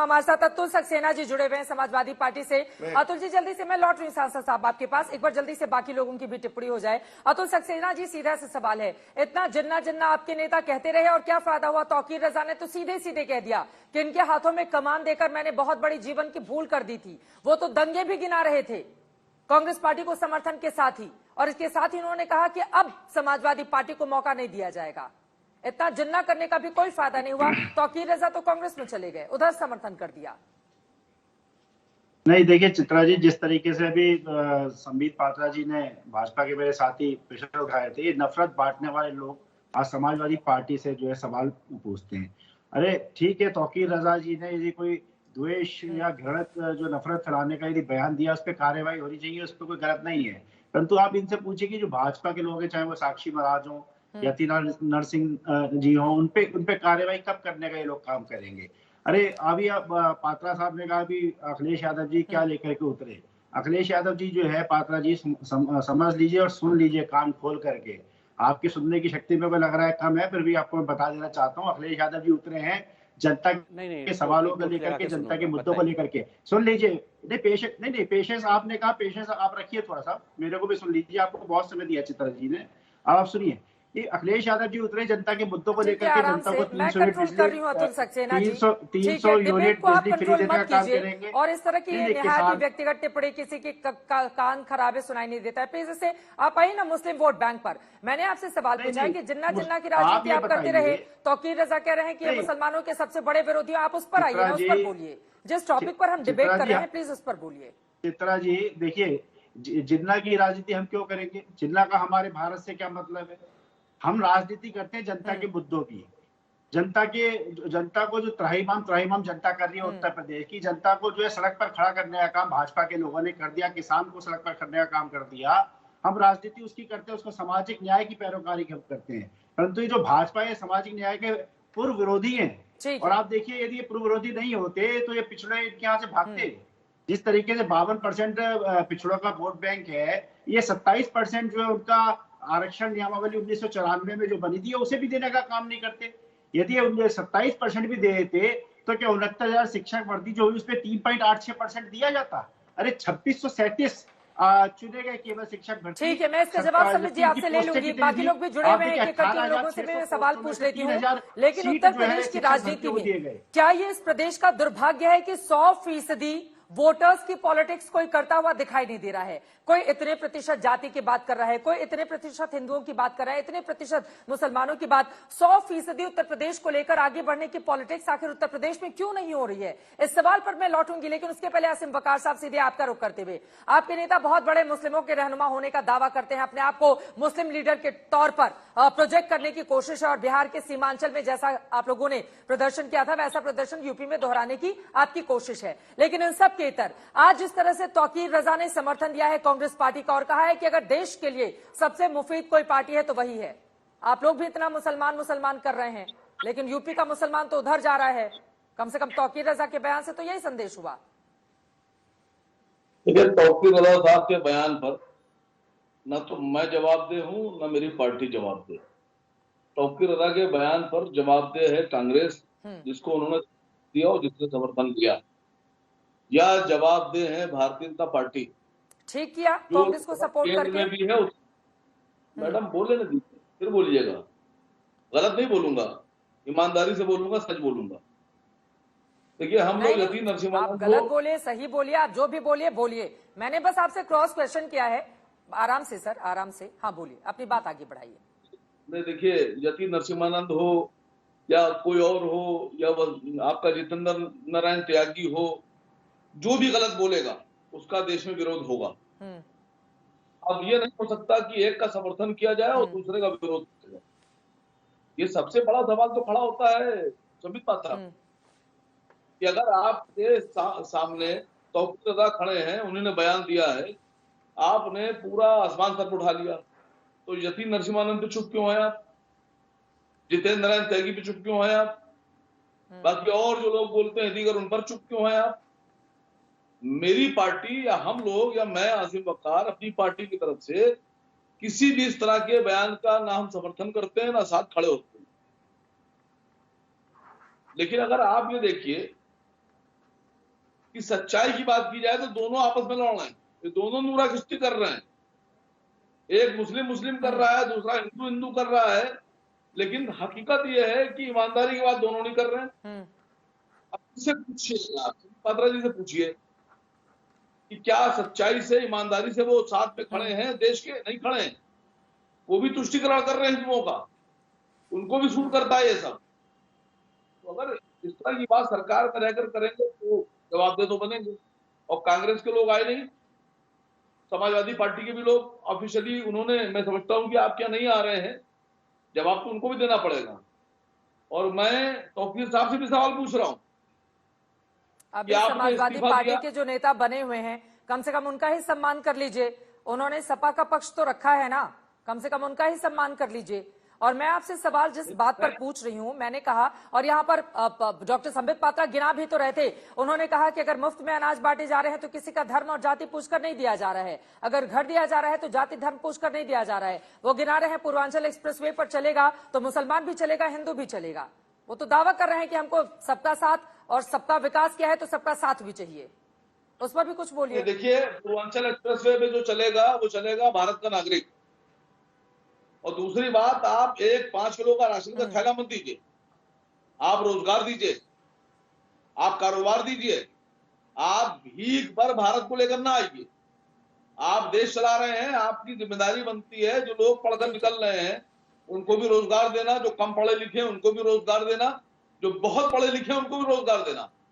हमारे साथ अतुल सक्सेना जी जुड़े हुए हैं समाजवादी पार्टी से। अतुल जी, जल्दी से मैं लौट रही हूँ सांसद साहब आपके पास, एक बार जल्दी से बाकी लोगों की भी टिप्पणी हो जाए। अतुल सक्सेना जी, सीधा सा सवाल है, इतना जिन्ना जिन्ना आपके नेता कहते रहे और क्या फायदा हुआ? तौकीर रजा ने तो सीधे सीधे कह दिया कि इनके हाथों में कमान देकर मैंने बहुत बड़ी जीवन की भूल कर दी थी। वो तो दंगे भी गिना रहे थे कांग्रेस पार्टी को समर्थन के साथ ही, और इसके साथ ही उन्होंने कहा कि अब समाजवादी पार्टी को मौका नहीं दिया जाएगा। इतना जिन्ना करने का भी कोई फायदा नहीं हुआ। तौकीर रजा तो कांग्रेस में चले गए, उधर समर्थन कर दिया। नहीं, देखिए चित्रा जी, जिस तरीके से अभी संबित पात्रा जी ने भाजपा के मेरे साथी प्रश्न उठाए थे, ये नफरत बांटने वाले लोग आज समाजवादी पार्टी से जो है सवाल पूछते हैं। अरे ठीक है, तौकीर रजा जी ने यदि कोई द्वेष या घृणित जो नफरत फैलाने का यदि बयान दिया, उस पर कार्रवाई होनी चाहिए, उस पर कोई गलत नहीं है। परंतु आप इनसे पूछिए कि जो भाजपा के लोग हैं, चाहे वो साक्षी महाराज हो, यति नरसिंह जी हो, उनपे कार्रवाई कब करने का ये लोग काम करेंगे? अरे अभी पात्रा साहब ने कहा अभी अखिलेश यादव जी क्या लेकर के उतरे। अखिलेश यादव जी जो है, पात्रा जी समझ लीजिए और सुन लीजिए कान खोल करके। आपकी सुनने की शक्ति में लग रहा है कम है, फिर भी आपको मैं बता देना चाहता हूँ, अखिलेश यादव जी उतरे हैं जनता के सवालों को लेकर के, जनता के मुद्दों को लेकर के। सुन लीजिए। नहीं पेशेंस, नहीं पेशेंस आपने कहा, पेशेंस आप रखिए थोड़ा सा, मेरे को भी सुन लीजिए, आपको बहुत समय दिया चित्रा जी ने। अब आप सुनिए कि अखिलेश यादव जी उतरे जनता के मुद्दों को लेकर के, जनता को 300 यूनिट बिजली, 300 यूनिट बिजली फ्री देने का काम करेंगे। और इस तरह की निहायत ही व्यक्तिगत टिप्पणी किसी के कान खराबे सुनाई नहीं देता है। प्लीज इसे आप आइए ना मुस्लिम वोट बैंक पर। मैंने आपसे सवाल पूछा कि जिन्ना जिन्ना की राजनीति आप करते रहे, तौकीर रजा कह रहे हैं कि ये मुसलमानों के सबसे बड़े विरोधी हैं। आप उस पर आइए ना, उस पर बोलिए। जिस टॉपिक पर हम डिबेट कर रहे हैं, प्लीज उस पर बोलिए। चित्रा जी देखिए, जिन्ना की राजनीति हम क्यों करेंगे? जिन्ना का हमारे भारत से क्या मतलब है? हम राजनीति करते हैं जनता के मुद्दों की। जनता को जो त्राहिमाम जनता कर रही है, उत्तर प्रदेश की जनता को जो है सड़क पर खड़ा करने का काम भाजपा के लोगों ने कर दिया, किसान को सड़क पर करने का काम कर दिया। हम राजनीति उसकी करते हैं, उसको सामाजिक न्याय की पैरोकारी करते हैं। परंतु ये जो भाजपा है, सामाजिक न्याय के पूर्व विरोधी हैं। और आप देखिए, यदि ये पूर्व विरोधी नहीं होते तो ये पिछड़े इनके यहाँ से भागते। जिस तरीके से 52% पिछड़ों का वोट बैंक है, ये 27% जो है उनका आरक्षण नियमावली 1994 में जो बनी थी, उसे भी देने का काम नहीं करते। यदि 27% भी दे देते तो क्या 69,000 शिक्षक भर्ती जो हुई उसमें 3.86% दिया जाता? अरे 2637 चुने गए केवल शिक्षक भर्ती। ठीक है, मैं इसका जवाब समझ जी आपसे ले लूंगी। बाकी लोग भी जुड़े हुए हैं, कि लोगों से मैं सवाल पूछ लेती हूँ। लेकिन उत्तर प्रदेश की राजनीति में क्या ये इस प्रदेश का दुर्भाग्य है कि 100% वोटर्स की पॉलिटिक्स कोई करता हुआ दिखाई नहीं दे रहा है? कोई इतने प्रतिशत जाति की बात कर रहा है, कोई इतने प्रतिशत हिंदुओं की बात कर रहा है, इतने प्रतिशत मुसलमानों की बात। 100% उत्तर प्रदेश को लेकर आगे बढ़ने की पॉलिटिक्स आखिर उत्तर प्रदेश में क्यों नहीं हो रही है? इस सवाल पर मैं लौटूंगी, लेकिन उसके पहले आसिम वकार साहब, सीधे आपका रुख करते हुए, आपके नेता बहुत बड़े मुस्लिमों के रहनुमा होने का दावा करते हैं, अपने आप को मुस्लिम लीडर के तौर पर प्रोजेक्ट करने की कोशिश है, और बिहार के सीमांचल में जैसा आप लोगों ने प्रदर्शन किया था, वैसा प्रदर्शन यूपी में दोहराने की आपकी कोशिश है। लेकिन इन सब के इतर आज जिस तरह से तौकीर रजा ने समर्थन दिया है कांग्रेस पार्टी का, और कहा है कि अगर देश के लिए सबसे मुफीद कोई पार्टी है तो वही है। आप लोग भी इतना मुसलमान कर रहे हैं, लेकिन यूपी का मुसलमान तो उधर जा रहा है। कम से कम तौकीर रजा के बयान से तो यही संदेश हुआ। देखिए, तौकीर रजा साहब के बयान पर न तो मैं जवाबदेह हूं, न मेरी पार्टी जवाबदेह। तौकीर रजा के बयान पर जवाबदेह है कांग्रेस, जिसको उन्होंने दिया और जिसने समर्थन किया, या जवाबदेह है भारतीय जनता पार्टी। ठीक किया, कांग्रेस को सपोर्ट करके में भी है। मैडम बोले ना, फिर बोलिएगा। गलत नहीं बोलूंगा, ईमानदारी से बोलूंगा, सच बोलूंगा। देखिए, हम लोग यति नरसिम्हा, आप गलत बोलिए, सही बोलिए, आप जो भी बोलिए। मैंने बस आपसे क्रॉस क्वेश्चन किया है। आराम से सर, आराम से। हाँ बोलिए, अपनी बात आगे बढ़ाइए। नहीं, देखिए, यति नरसिम्हानंद हो या कोई और हो, या आपका जितेंद्र नारायण त्यागी हो, जो भी गलत बोलेगा उसका देश में विरोध होगा। अब ये नहीं हो सकता कि एक का समर्थन किया जाए और दूसरे का विरोध किया जाए। ये सबसे बड़ा सवाल तो खड़ा होता है संबित पात्रा, कि अगर आपके सामने तौकीर रजा खड़े हैं, उन्होंने बयान दिया है, आपने पूरा आसमान सर पर उठा लिया, तो यति नरसिम्हानंद पे चुप क्यों है आप? जितेंद्र नारायण त्यागी पे चुप क्यों है आप? बाकी और जो लोग बोलते हैं दीगर, उन पर चुप क्यों है आप? मेरी पार्टी या हम लोग या मैं आसिम वकार अपनी पार्टी की तरफ से किसी भी इस तरह के बयान का ना हम समर्थन करते हैं, ना साथ खड़े होते हैं। लेकिन अगर आप ये देखिए कि सच्चाई की बात की जाए तो दोनों आपस में लड़ रहे हैं, ये दोनों नूरा खिश्ती कर रहे हैं। एक मुस्लिम कर रहा है, दूसरा हिंदू कर रहा है, लेकिन हकीकत यह है कि ईमानदारी की बात दोनों नहीं कर रहे हैं। अब इससे पूछिए, आप पात्रा जी से पूछिए कि क्या सच्चाई से, ईमानदारी से वो साथ में खड़े हैं देश के? नहीं खड़े हैं, वो भी तुष्टिकरण कर रहे हैं हिंदुओं का, उनको भी सूट करता है ये सब। तो अगर इस तरह की बात सरकार में रहकर करेंगे तो जवाबदेह तो बनेंगे। और कांग्रेस के लोग आए नहीं, समाजवादी पार्टी के भी लोग ऑफिशियली, उन्होंने, मैं समझता हूं कि आप क्या नहीं आ रहे हैं, जवाब तो उनको भी देना पड़ेगा। और मैं तौकीर साहब से भी सवाल पूछ रहा हूं, अभी समाजवादी पार्टी के जो नेता बने हुए हैं, कम से कम उनका ही सम्मान कर लीजिए। उन्होंने सपा का पक्ष तो रखा है ना, कम से कम उनका ही सम्मान कर लीजिए। और मैं आपसे सवाल जिस बात पर पूछ रही हूं, मैंने कहा, और यहाँ पर डॉक्टर संबित पात्रा गिना भी तो रहे थे, उन्होंने कहा कि अगर मुफ्त में अनाज बांटे जा रहे हैं तो किसी का धर्म और जाति पूछकर नहीं दिया जा रहा है, अगर घर दिया जा रहा है तो जाति धर्म पूछकर नहीं दिया जा रहा है। वो गिना रहे हैं पूर्वांचल एक्सप्रेसवे पर चलेगा तो मुसलमान भी चलेगा, हिंदू भी चलेगा। वो तो दावा कर रहे हैं कि हमको सबका साथ और सबका विकास किया है तो सबका साथ भी चाहिए। उस पर भी कुछ बोलिए। देखिए, पूर्वांचल एक्सप्रेसवे पे जो चलेगा वो चलेगा भारत का नागरिक। और दूसरी बात, आप एक 5 किलो का राशन का थैला मत दीजिए, आप रोजगार दीजिए, आप कारोबार दीजिए, आप भीख पर भारत को लेकर ना आइए। आप देश चला रहे हैं, आपकी जिम्मेदारी बनती है, जो लोग पढ़कर निकल रहे हैं उनको भी रोजगार देना, जो कम पढ़े लिखे हैं उनको भी रोजगार देना, जो बहुत पढ़े लिखे हैं उनको भी रोजगार देना।